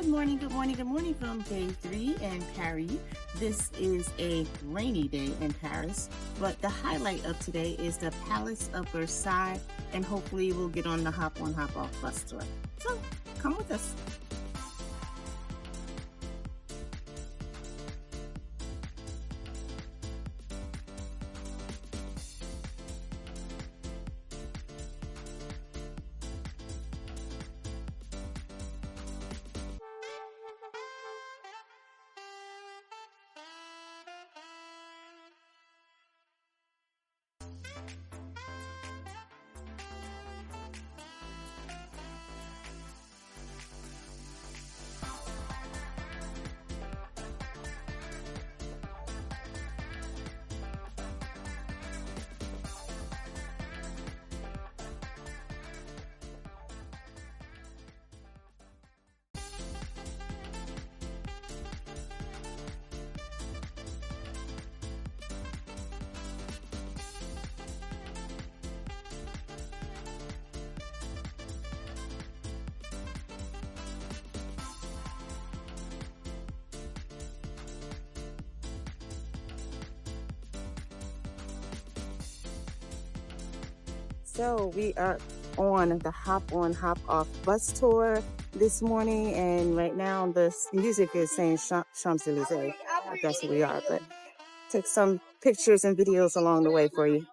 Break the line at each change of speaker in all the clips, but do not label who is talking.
good morning, good morning from day 3 in Paris. This is a rainy day in Paris, but the highlight of today is the Palace of Versailles, and hopefully we'll get on the hop on, hop off bus tour. So come with us. So we are on the hop on, hop off bus tour this morning, and right now the music is saying Champs-Élysées. That's where we are, but took some pictures and videos along the way for you.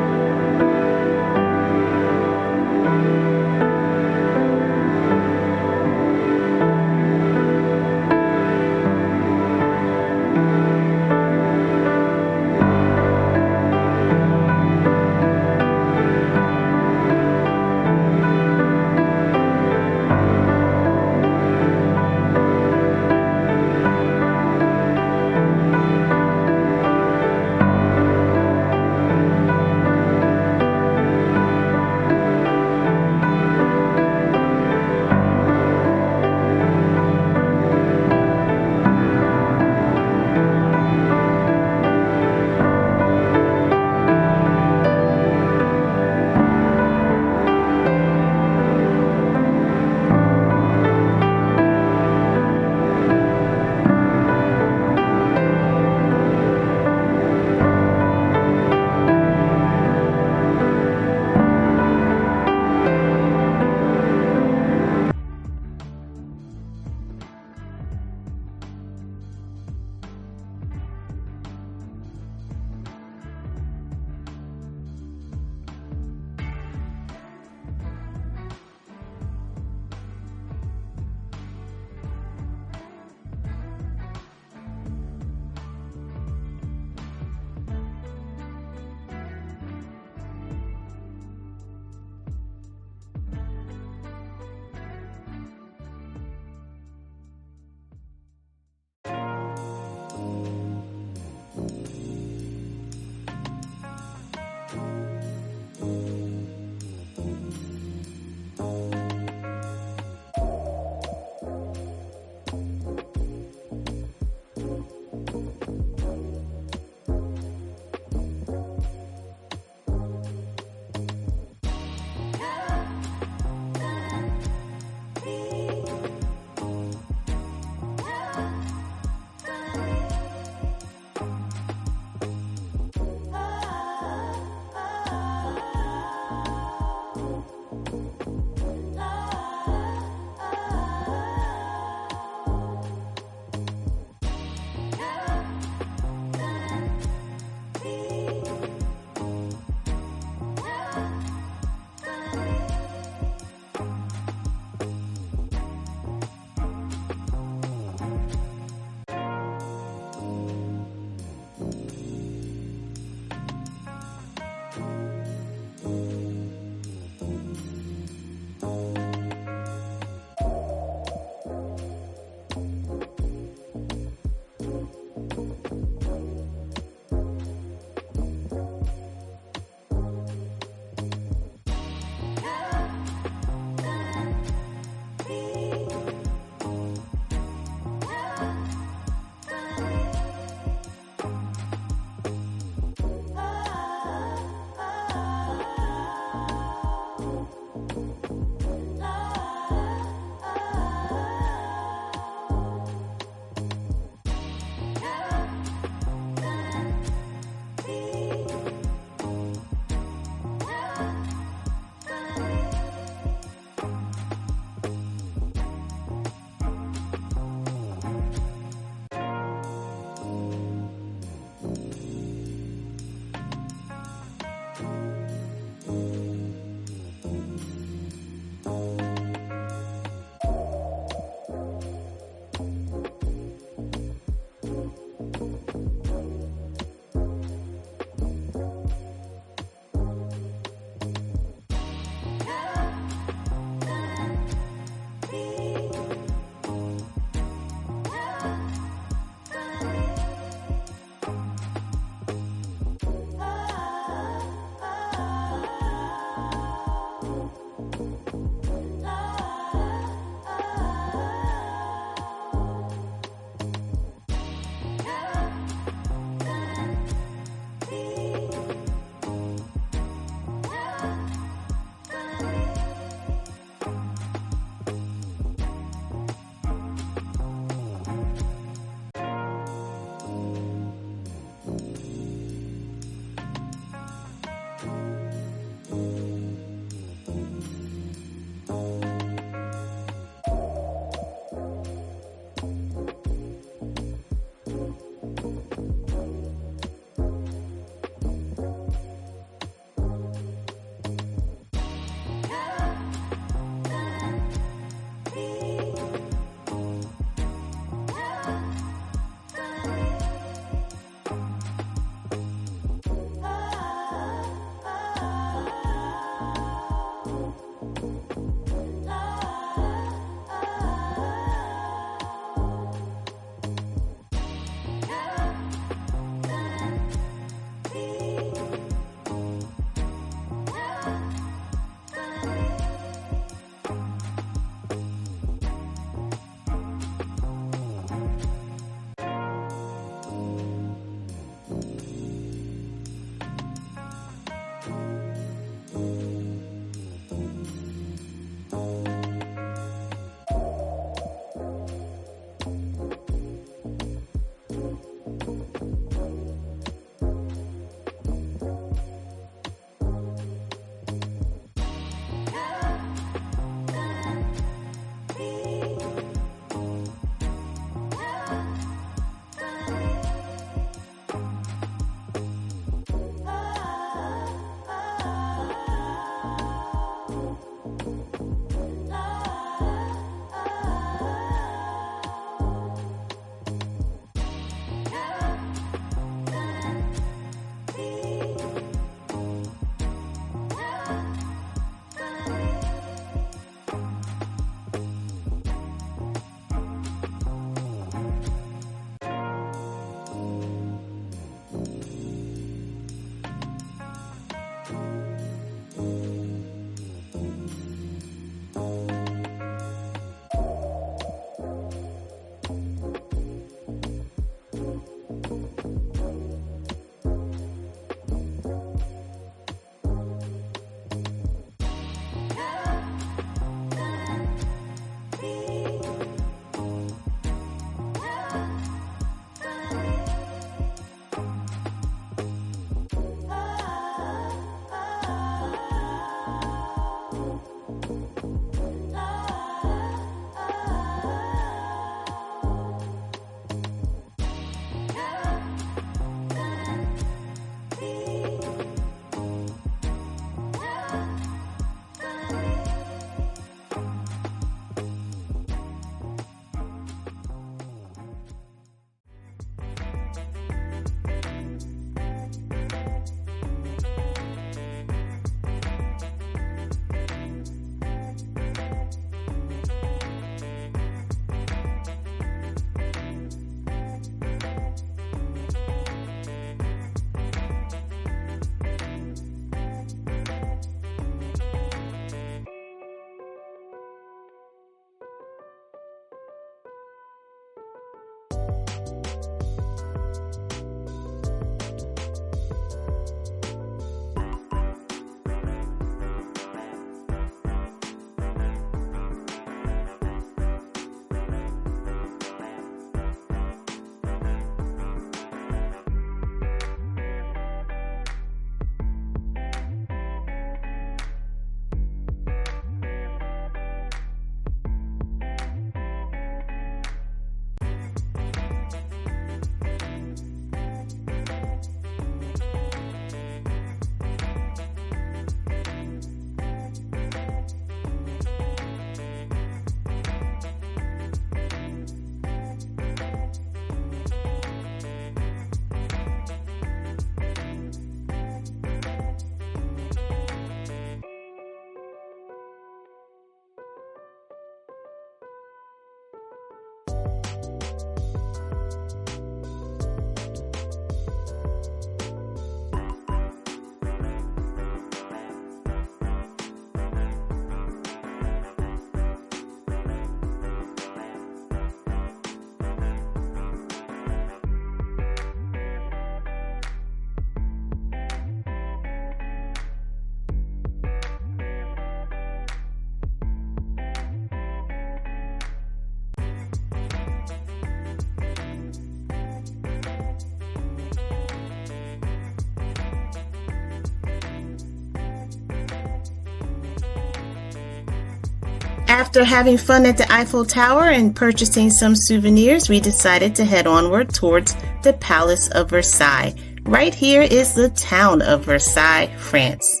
After having fun at the Eiffel Tower and purchasing some souvenirs, we decided to head onward towards the Palace of Versailles. Right here is the town of Versailles, France.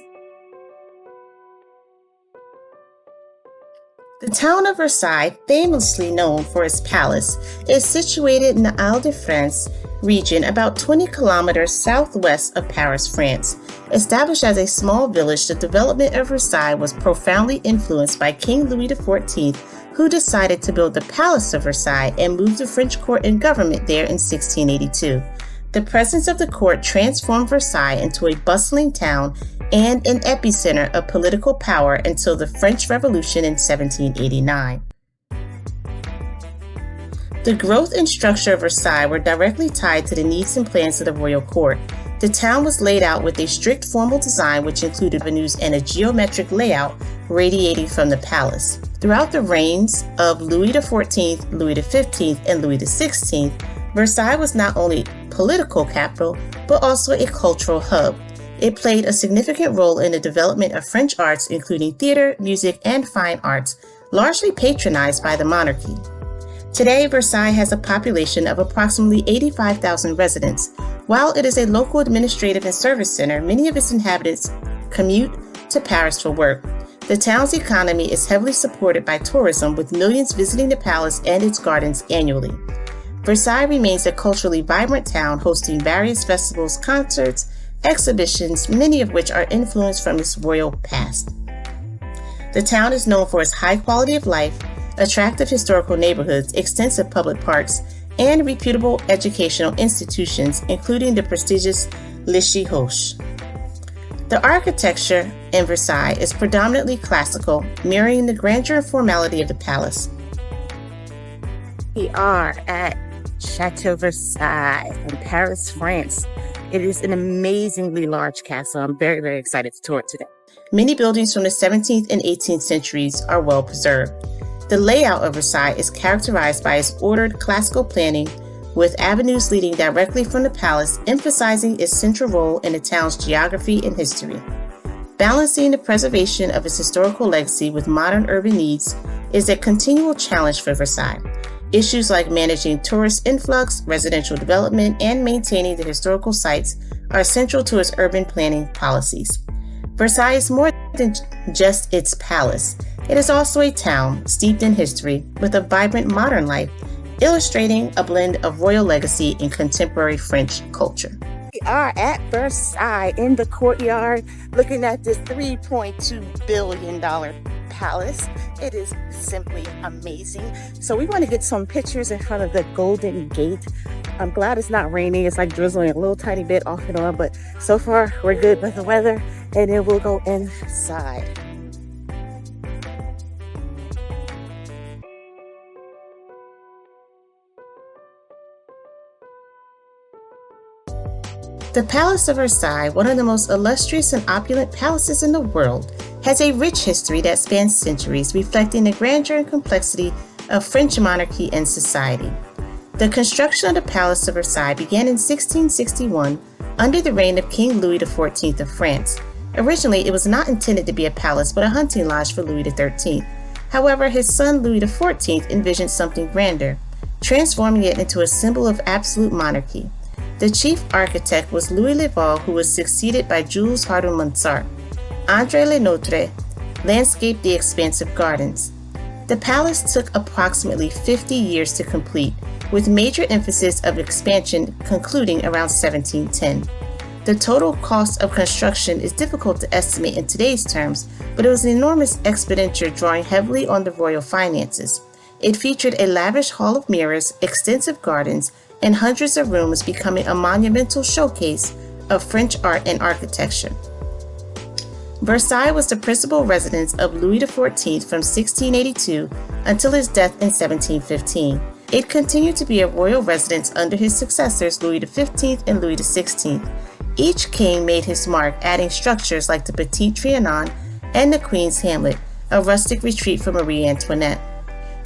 The town of Versailles, famously known for its palace, is situated in the Île-de-France region about 20 kilometers southwest of Paris, France. Established as a small village, the development of Versailles was profoundly influenced by King Louis XIV, who decided to build the Palace of Versailles and move the French court and government there in 1682. The presence of the court transformed Versailles into a bustling town and an epicenter of political power until the French Revolution in 1789. The growth and structure of Versailles were directly tied to the needs and plans of the royal court. The town was laid out with a strict formal design which included avenues and a geometric layout radiating from the palace. Throughout the reigns of Louis XIV, Louis XV, and Louis XVI, Versailles was not only political capital, but also a cultural hub. It played a significant role in the development of French arts, including theater, music, and fine arts, largely patronized by the monarchy. Today, Versailles has a population of approximately 85,000 residents. While it is a local administrative and service center, many of its inhabitants commute to Paris for work. The town's economy is heavily supported by tourism, with millions visiting the palace and its gardens annually. Versailles remains a culturally vibrant town, hosting various festivals, concerts, exhibitions, many of which are influenced from its royal past. The town is known for its high quality of life, attractive historical neighborhoods, extensive public parks, and reputable educational institutions, including the prestigious Lycée Hoche. The architecture in Versailles is predominantly classical, mirroring the grandeur and formality of the palace. We are at Chateau Versailles in Paris, France. It is an amazingly large castle. I'm very, very excited to tour it today. Many buildings from the 17th and 18th centuries are well preserved. The layout of Versailles is characterized by its ordered classical planning, with avenues leading directly from the palace, emphasizing its central role in the town's geography and history. Balancing the preservation of its historical legacy with modern urban needs is a continual challenge for Versailles. Issues like managing tourist influx, residential development, and maintaining the historical sites are central to its urban planning policies. Versailles is more than just its palace. It is also a town steeped in history with a vibrant modern life, illustrating a blend of royal legacy and contemporary French culture. We are at Versailles in the courtyard, looking at this $3.2 billion palace. It is simply amazing. So we want to get some pictures in front of the Golden Gate. I'm glad it's not raining. It's like drizzling a little tiny bit off and on, but so far we're good with the weather, and then we'll go inside. The Palace of Versailles, one of the most illustrious and opulent palaces in the world, has a rich history that spans centuries, reflecting the grandeur and complexity of French monarchy and society. The construction of the Palace of Versailles began in 1661 under the reign of King Louis XIV of France. Originally, it was not intended to be a palace but a hunting lodge for Louis XIII. However, his son Louis XIV envisioned something grander, transforming it into a symbol of absolute monarchy. The chief architect was Louis Leval, who was succeeded by Jules Hardouin-Mansart. André Lenotre landscaped the expansive gardens. The palace took approximately 50 years to complete, with major emphasis of expansion concluding around 1710. The total cost of construction is difficult to estimate in today's terms, but it was an enormous expenditure drawing heavily on the royal finances. It featured a lavish hall of mirrors, extensive gardens, and hundreds of rooms, becoming a monumental showcase of French art and architecture. Versailles was the principal residence of Louis XIV from 1682 until his death in 1715. It continued to be a royal residence under his successors Louis XV and Louis XVI. Each king made his mark, adding structures like the Petit Trianon and the Queen's Hamlet, a rustic retreat for Marie Antoinette.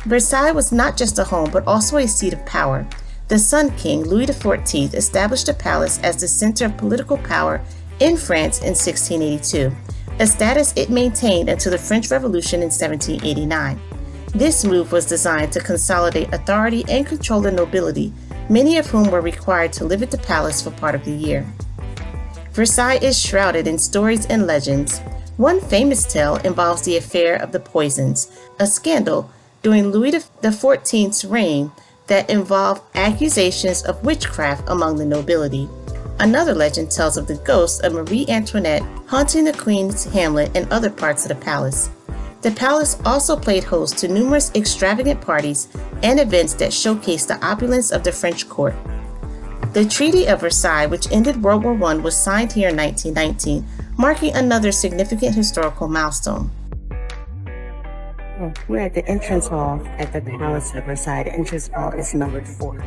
Versailles was not just a home, but also a seat of power. The Sun King, Louis XIV, established the palace as the center of political power in France in 1682, a status it maintained until the French Revolution in 1789. This move was designed to consolidate authority and control the nobility, many of whom were required to live at the palace for part of the year. Versailles is shrouded in stories and legends. One famous tale involves the affair of the Poisons, a scandal during Louis XIV's reign that involved accusations of witchcraft among the nobility. Another legend tells of the ghost of Marie Antoinette haunting the Queen's hamlet and other parts of the palace. The palace also played host to numerous extravagant parties and events that showcased the opulence of the French court. The Treaty of Versailles, which ended World War I, was signed here in 1919, marking another significant historical milestone.
We're at the entrance hall at the Palace of Versailles. The entrance hall is numbered 4.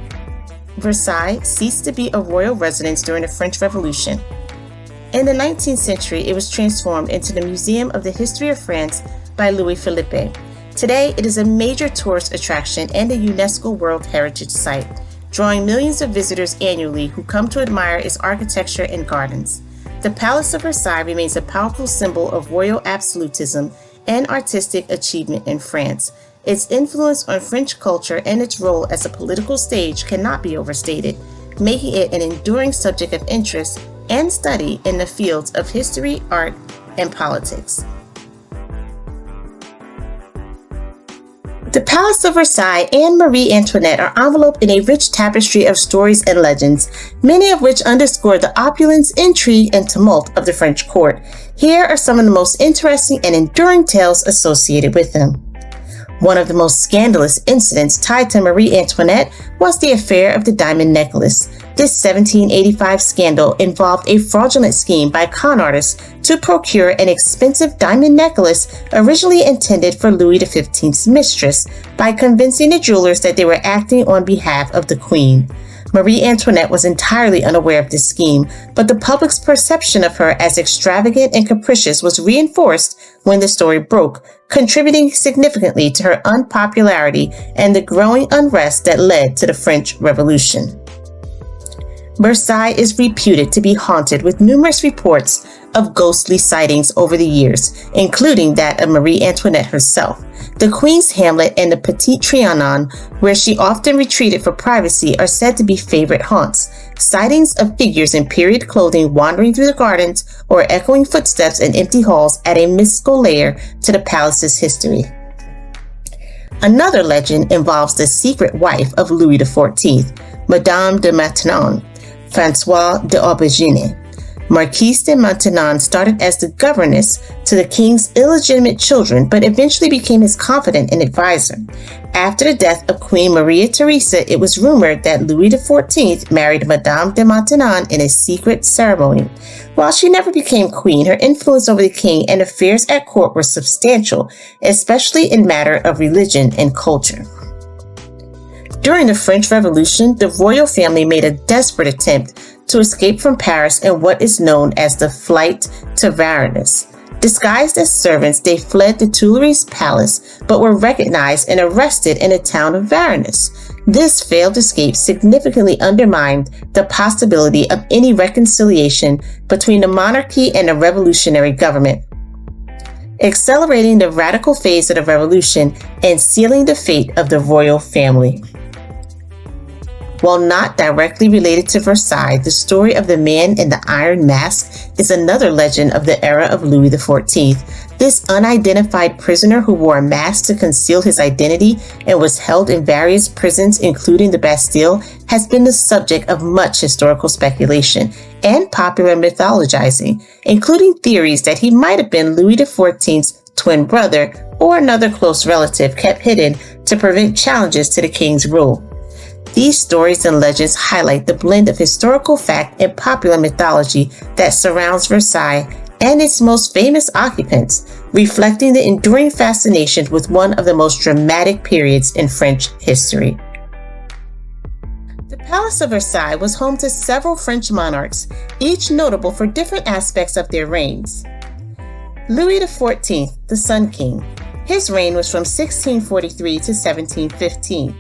Versailles ceased to be a royal residence during the French Revolution. In the 19th century, it was transformed into the Museum of the History of France by Louis Philippe. Today, it is a major tourist attraction and a UNESCO World Heritage Site, drawing millions of visitors annually who come to admire its architecture and gardens. The Palace of Versailles remains a powerful symbol of royal absolutism and artistic achievement in France. Its influence on French culture and its role as a political stage cannot be overstated, making it an enduring subject of interest and study in the fields of history, art, and politics. The Palace of Versailles and Marie Antoinette are enveloped in a rich tapestry of stories and legends, many of which underscore the opulence, intrigue, and tumult of the French court. Here are some of the most interesting and enduring tales associated with them. One of the most scandalous incidents tied to Marie Antoinette was the affair of the diamond necklace. This 1785 scandal involved a fraudulent scheme by con artists to procure an expensive diamond necklace originally intended for Louis XV's mistress by convincing the jewelers that they were acting on behalf of the Queen. Marie Antoinette was entirely unaware of this scheme, but the public's perception of her as extravagant and capricious was reinforced when the story broke, contributing significantly to her unpopularity and the growing unrest that led to the French Revolution. Versailles is reputed to be haunted with numerous reports of ghostly sightings over the years, including that of Marie Antoinette herself. The Queen's Hamlet and the Petit Trianon, where she often retreated for privacy, are said to be favorite haunts. Sightings of figures in period clothing wandering through the gardens or echoing footsteps in empty halls add a mystical layer to the palace's history. Another legend involves the secret wife of Louis XIV, Madame de Maintenon, Françoise d'Aubergine. Marquise de Maintenon started as the governess to the king's illegitimate children, but eventually became his confidant and advisor. After the death of Queen Maria Theresa, it was rumored that Louis XIV married Madame de Maintenon in a secret ceremony. While she never became queen, her influence over the king and affairs at court were substantial, especially in matter of religion and culture. During the French Revolution, the royal family made a desperate attempt to escape from Paris in what is known as the Flight to Varennes. Disguised as servants, they fled the Tuileries Palace, but were recognized and arrested in the town of Varennes. This failed escape significantly undermined the possibility of any reconciliation between the monarchy and the revolutionary government, accelerating the radical phase of the revolution and sealing the fate of the royal family. While not directly related to Versailles, the story of the man in the iron mask is another legend of the era of Louis XIV. This unidentified prisoner who wore a mask to conceal his identity and was held in various prisons, including the Bastille, has been the subject of much historical speculation and popular mythologizing, including theories that he might have been Louis XIV's twin brother or another close relative kept hidden to prevent challenges to the king's rule. These stories and legends highlight the blend of historical fact and popular mythology that surrounds Versailles and its most famous occupants, reflecting the enduring fascination with one of the most dramatic periods in French history. The Palace of Versailles was home to several French monarchs, each notable for different aspects of their reigns. Louis XIV, the Sun King. His reign was from 1643 to 1715.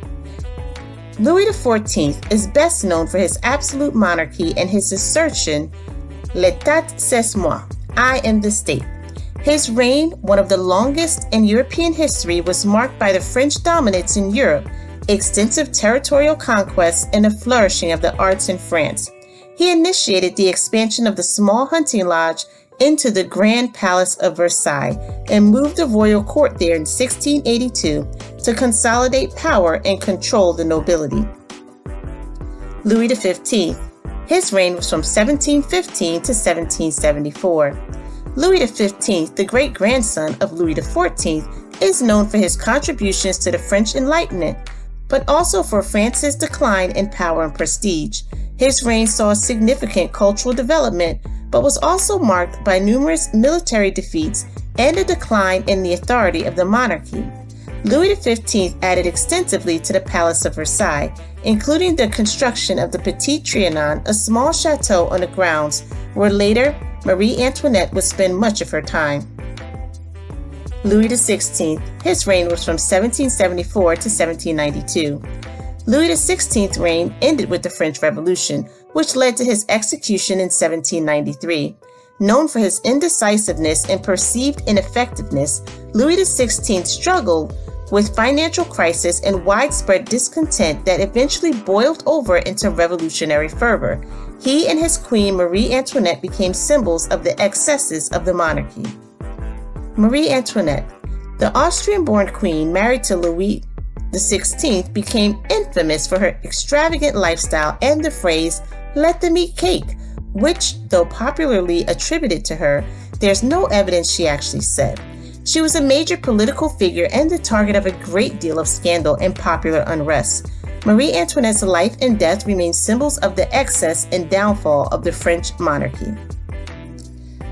Louis XIV is best known for his absolute monarchy and his assertion, "L'état c'est moi," I am the state. His reign, one of the longest in European history, was marked by the French dominance in Europe, extensive territorial conquests, and a flourishing of the arts in France. He initiated the expansion of the small hunting lodge into the Grand Palace of Versailles and moved the royal court there in 1682 to consolidate power and control the nobility. Louis XV. His reign was from 1715 to 1774. Louis XV, the great-grandson of Louis XIV, is known for his contributions to the French Enlightenment, but also for France's decline in power and prestige. His reign saw significant cultural development, but was also marked by numerous military defeats and a decline in the authority of the monarchy. Louis XV added extensively to the Palace of Versailles, including the construction of the Petit Trianon, a small chateau on the grounds where later Marie Antoinette would spend much of her time. Louis XVI. His reign was from 1774 to 1792. Louis XVI's reign ended with the French Revolution, which led to his execution in 1793. Known for his indecisiveness and perceived ineffectiveness, Louis XVI struggled with financial crisis and widespread discontent that eventually boiled over into revolutionary fervor. He and his queen Marie Antoinette became symbols of the excesses of the monarchy. Marie Antoinette, the Austrian-born queen married to Louis XVI, became infamous for her extravagant lifestyle and the phrase, "let them eat cake," which, though popularly attributed to her, there's no evidence she actually said. She was a major political figure and the target of a great deal of scandal and popular unrest. Marie Antoinette's life and death remain symbols of the excess and downfall of the French monarchy.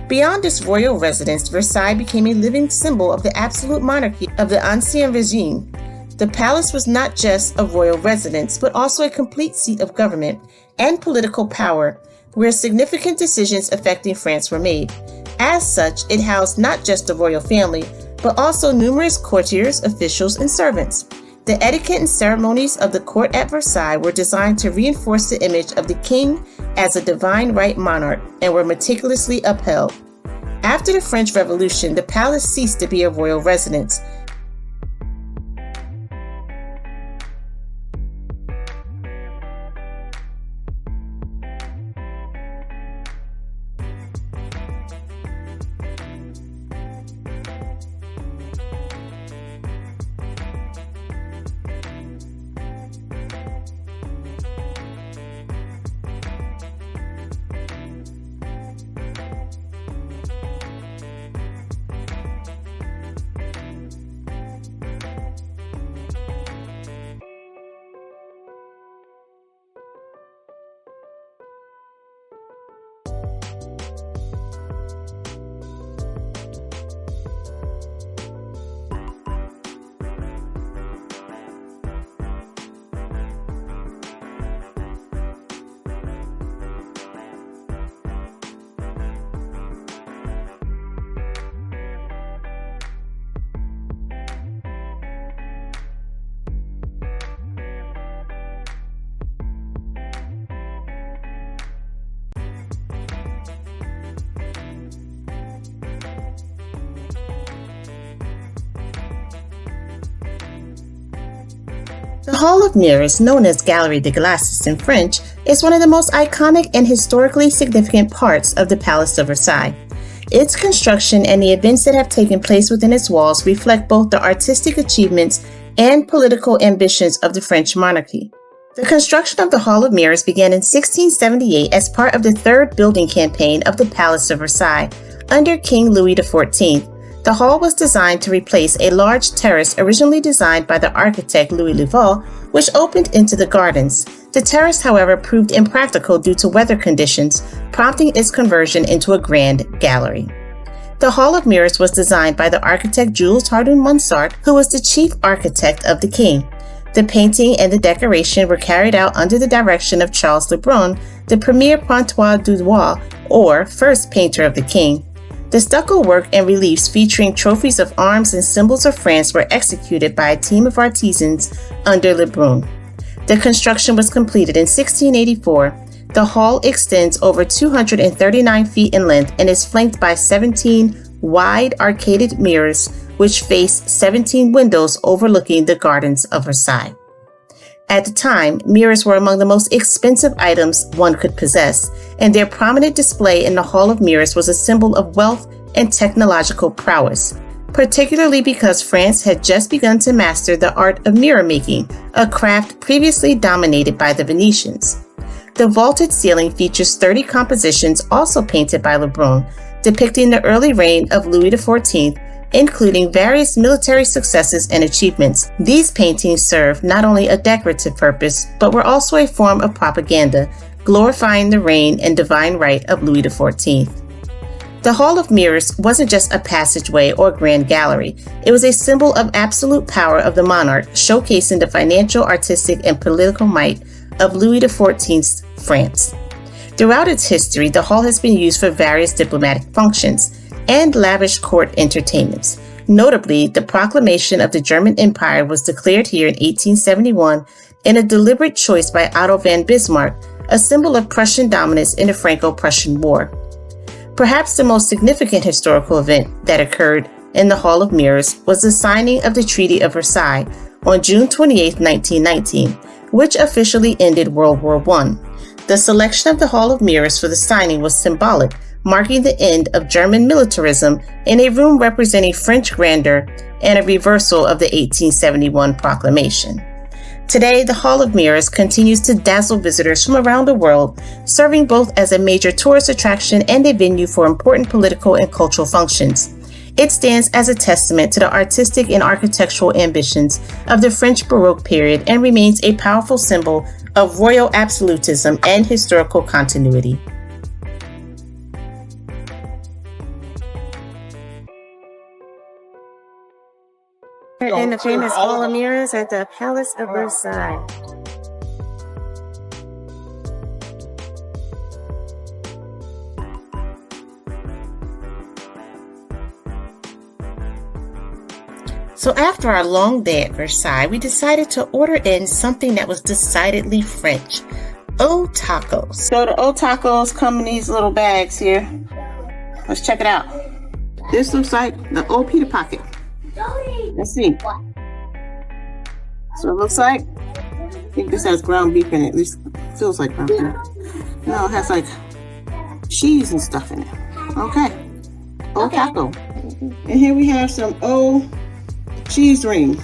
Beyond its royal residence, Versailles became a living symbol of the absolute monarchy of the Ancien Regime. The palace was not just a royal residence, but also a complete seat of government and political power, where significant decisions affecting France were made. As such, it housed not just the royal family, but also numerous courtiers, officials, and servants. The etiquette and ceremonies of the court at Versailles were designed to reinforce the image of the king as a divine right monarch and were meticulously upheld. After the French Revolution, the palace ceased to be a royal residence. The Hall of Mirrors, known as Galerie des Glaces in French, is one of the most iconic and historically significant parts of the Palace of Versailles. Its construction and the events that have taken place within its walls reflect both the artistic achievements and political ambitions of the French monarchy. The construction of the Hall of Mirrors began in 1678 as part of the third building campaign of the Palace of Versailles under King Louis XIV. The hall was designed to replace a large terrace originally designed by the architect Louis Leval, which opened into the gardens. The terrace, however, proved impractical due to weather conditions, prompting its conversion into a grand gallery. The Hall of Mirrors was designed by the architect Jules Hardouin-Monsart, who was the chief architect of the king. The painting and the decoration were carried out under the direction of Charles Lebrun, the premier pointeur du roi, or first painter of the king. The stucco work and reliefs featuring trophies of arms and symbols of France were executed by a team of artisans under Lebrun. The construction was completed in 1684. The hall extends over 239 feet in length and is flanked by 17 wide arcaded mirrors which face 17 windows overlooking the gardens of Versailles. At the time, mirrors were among the most expensive items one could possess, and their prominent display in the Hall of Mirrors was a symbol of wealth and technological prowess, particularly because France had just begun to master the art of mirror making, a craft previously dominated by the Venetians. The vaulted ceiling features 30 compositions also painted by Lebrun, depicting the early reign of Louis XIV, including various military successes and achievements. These paintings served not only a decorative purpose, but were also a form of propaganda, glorifying the reign and divine right of Louis XIV. The Hall of Mirrors wasn't just a passageway or grand gallery. It was a symbol of absolute power of the monarch, showcasing the financial, artistic, and political might of Louis XIV's France. Throughout its history, the hall has been used for various diplomatic functions and lavish court entertainments. Notably, the proclamation of the German Empire was declared here in 1871 in a deliberate choice by Otto von Bismarck, a symbol of Prussian dominance in the Franco-Prussian War. Perhaps the most significant historical event that occurred in the Hall of Mirrors was the signing of the Treaty of Versailles on June 28, 1919, which officially ended World War I. The selection of the Hall of Mirrors for the signing was symbolic, marking the end of German militarism in a room representing French grandeur and a reversal of the 1871 proclamation. Today, the Hall of Mirrors continues to dazzle visitors from around the world, serving both as a major tourist attraction and a venue for important political and cultural functions. It stands as a testament to the artistic and architectural ambitions of the French Baroque period and remains a powerful symbol of royal absolutism and historical continuity. In the famous Hall of Mirrors at the Palace of Versailles. So after our long day at Versailles, we decided to order in something that was decidedly French. O tacos. So the O tacos come in these little bags here. Let's check it out. This looks like the O Peter pocket. Let's see. So it looks like, I think this has ground beef in it. At least it feels like ground beef. No, it has like cheese and stuff in it. Okay. O taco. And here we have some O cheese rings.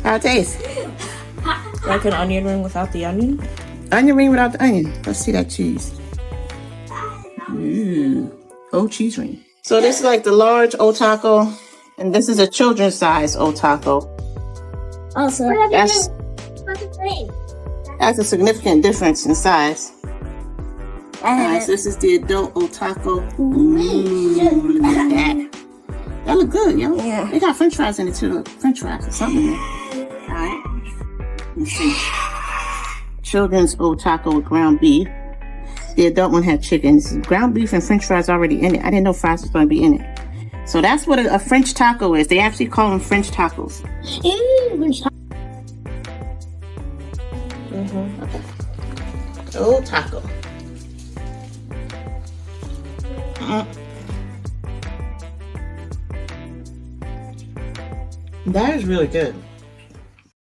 How it taste?
Like an onion ring without the onion?
Onion ring without the onion. Let's see that cheese. Ooh. O cheese ring. So this is like the large O taco, and this is a children's size O taco.
Oh, so
that's a significant difference in size. Alright, so this is the adult O taco. Ooh, look at that. That look good, yo.
Yeah.
They got French fries in it too. French fries or something in there. Alright. Let's see. Children's O taco with ground beef. The adult one had chicken. This is ground beef and French fries already in it. I didn't know fries was going to be in it. So that's what a French taco is. They actually call them French tacos. Okay. O taco. That is really good.